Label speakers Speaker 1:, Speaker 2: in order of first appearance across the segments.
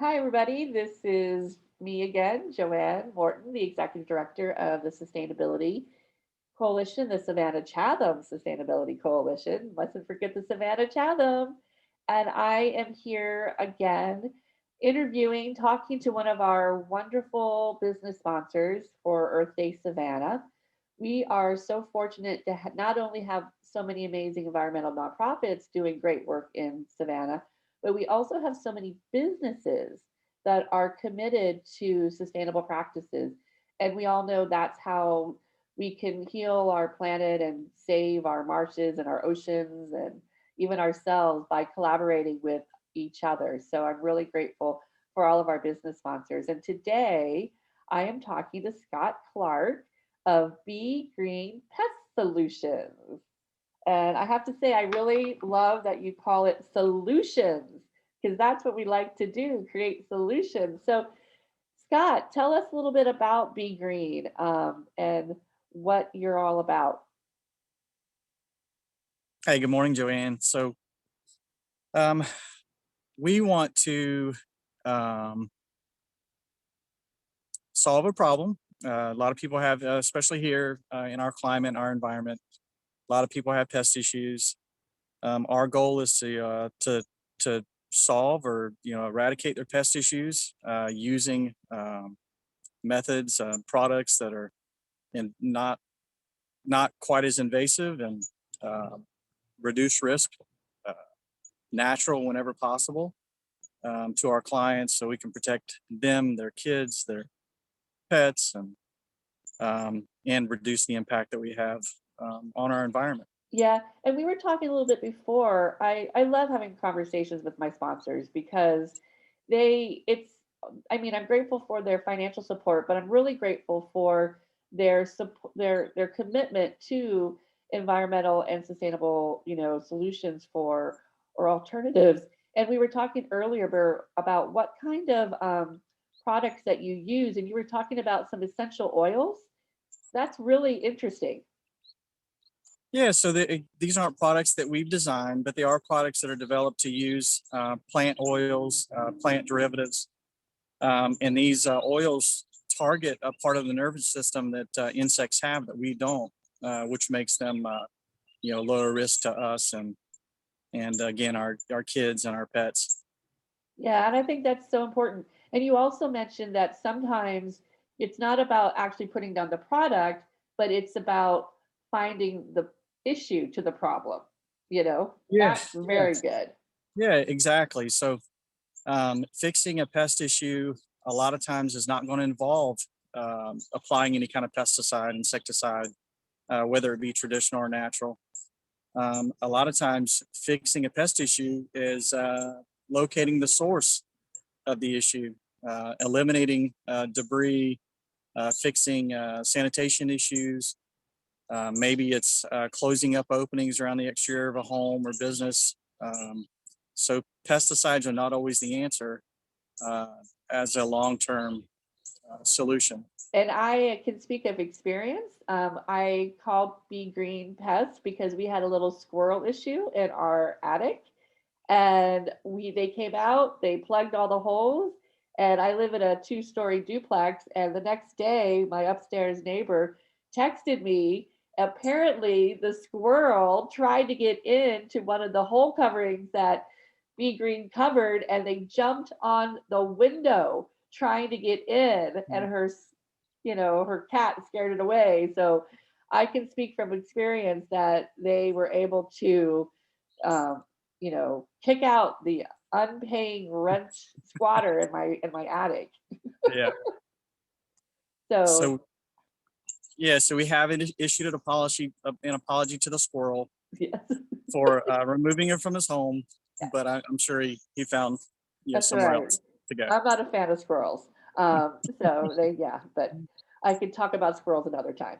Speaker 1: Hi, everybody. This is me again, Joanne Morton, the Executive Director of the Sustainability Coalition, the Savannah-Chatham Sustainability Coalition. Mustn't forget the Savannah-Chatham. And I am here again interviewing, talking to one of our wonderful business sponsors for Earth Day Savannah. We are so fortunate to not only have so many amazing environmental nonprofits doing great work in Savannah, but we also have so many businesses that are committed to sustainable practices. And we all know that's how we can heal our planet and save our marshes and our oceans and even ourselves by collaborating with each other. So I'm really grateful for all of our business sponsors. And today I am talking to Scott Clark of Bee Green Pest Solutions. And I have to say, I really love that you call it solutions because that's what we like to do, create solutions. So, Scott, tell us a little bit about Be Green and what you're all about.
Speaker 2: Hey, good morning, Joanne. Um, we want to um, solve a problem. A lot of people have, especially here in our climate, our environment. A lot of people have pest issues. Our goal is to solve or eradicate their pest issues using methods, products that are not quite as invasive and reduce risk, uh, natural whenever possible. To our clients so we can protect them, their kids, their pets, and reduce the impact that we have on our environment.
Speaker 1: Yeah, and we were talking a little bit before. I love having conversations with my sponsors because it's I mean, I'm grateful for their financial support, but I'm really grateful for their support their commitment to environmental and sustainable, solutions for or alternatives. And we were talking earlier about what kind of products that you use, and you were talking about some essential oils. That's really interesting.
Speaker 2: Yeah, so these aren't products that we've designed, but they are products that are developed to use plant oils, plant derivatives, and these oils target a part of the nervous system that insects have that we don't, which makes them lower risk to us and again our kids and our pets.
Speaker 1: Yeah, and I think that's so important. And you also mentioned that sometimes it's not about actually putting down the product, but it's about finding the issue to the problem.
Speaker 2: Yeah,
Speaker 1: That's
Speaker 2: yeah,
Speaker 1: very good.
Speaker 2: yeah, exactly. So fixing a pest issue a lot of times is not going to involve applying any kind of pesticide, insecticide, whether it be traditional or natural. A lot of times, fixing a pest issue is locating the source of the issue, eliminating debris, fixing sanitation issues. Maybe it's closing up openings around the exterior of a home or business. So pesticides are not always the answer uh, as a long-term solution.
Speaker 1: And I can speak of experience. I called Bee Green Pest because we had a little squirrel issue in our attic, and they came out, they plugged all the holes, and I live in a two-story duplex. And the next day, my upstairs neighbor texted me. Apparently, the squirrel tried to get into one of the hole coverings that Bee Green covered, and they jumped on the window trying to get in, and her cat scared it away. So I can speak from experience that they were able to, kick out the unpaying rent squatter in my attic.
Speaker 2: Yeah.
Speaker 1: So
Speaker 2: So yeah, so we have issued an apology to the squirrel
Speaker 1: yes,
Speaker 2: for removing him from his home,
Speaker 1: yes,
Speaker 2: but I'm sure he found
Speaker 1: that's
Speaker 2: somewhere
Speaker 1: right.
Speaker 2: else to go.
Speaker 1: I'm not a fan of squirrels. Yeah, but I could talk about squirrels another time.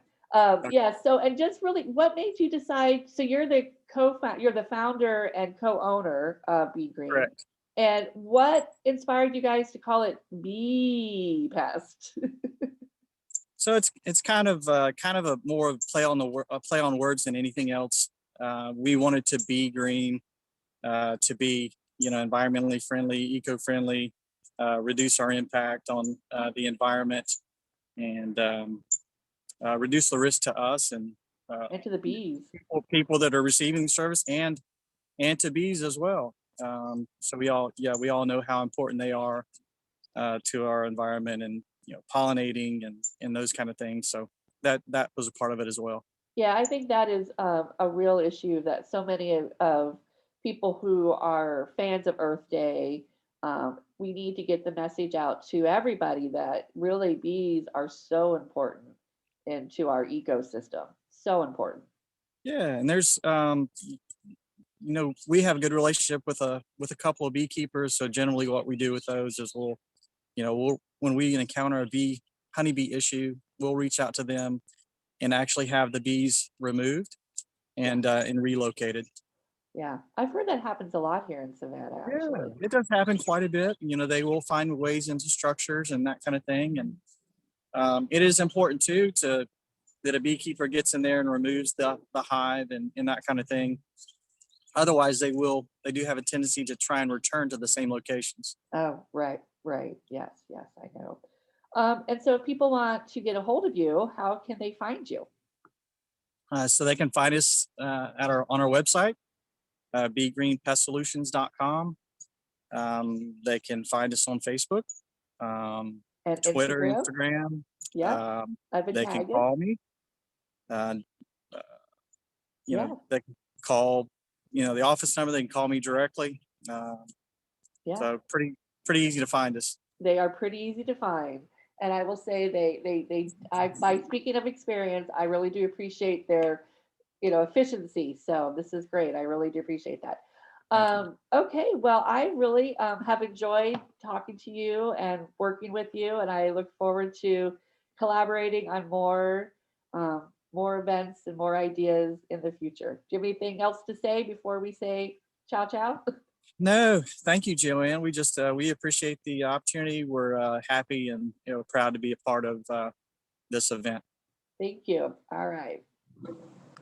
Speaker 1: Yeah. So, and just really, what made you decide? So, you're the founder and co-owner of Be Green,
Speaker 2: Correct.
Speaker 1: and what inspired you guys to call it Bee Pest?
Speaker 2: So it's kind of a more of a play on words than anything else. We wanted to be green, to be environmentally friendly, eco friendly, reduce our impact on the environment, and reduce the risk to us and
Speaker 1: And to the bees.
Speaker 2: people that are receiving the service, and to bees as well. So we all know how important they are to our environment, and pollinating and those kind of things. So that was a part of it as well.
Speaker 1: Yeah, I think that is a real issue that so many of people who are fans of Earth Day, we need to get the message out to everybody that really bees are so important into our ecosystem. So important.
Speaker 2: Yeah, and there's we have a good relationship with a couple of beekeepers. So generally, what we do with those is we'll when we encounter a honeybee issue, we'll reach out to them and actually have the bees removed and relocated.
Speaker 1: Yeah, I've heard that happens a lot here in Savannah,
Speaker 2: Yeah,
Speaker 1: actually.
Speaker 2: it does happen quite a bit. They will find ways into structures and that kind of thing. And it is important too that a beekeeper gets in there and removes the hive and that kind of thing. Otherwise, they do have a tendency to try and return to the same locations.
Speaker 1: Oh, right, right. Yes, yes, I know. And so if people want to get a hold of you, how can they find you?
Speaker 2: So they can find us on our website, beegreenpestsolutions.com. They can find us on Facebook,
Speaker 1: And
Speaker 2: Twitter,
Speaker 1: Instagram?
Speaker 2: Instagram.
Speaker 1: Yep, I've been
Speaker 2: They can
Speaker 1: tagged.
Speaker 2: call me. Uh,
Speaker 1: Yeah,
Speaker 2: they can call, the office number. They can call me directly.
Speaker 1: yeah.
Speaker 2: So pretty easy to find us.
Speaker 1: They are pretty easy to find. And I will say by speaking of experience, I really do appreciate their, efficiency. So this is great. I really do appreciate that.
Speaker 2: Thank you.
Speaker 1: Okay, well, I really have enjoyed talking to you and working with you, and I look forward to collaborating on more events and more ideas in the future. Do you have anything else to say before we say ciao ciao?
Speaker 2: No, thank you, Joanne. We appreciate the opportunity. We're happy and proud to be a part of this event.
Speaker 1: Thank you. All right.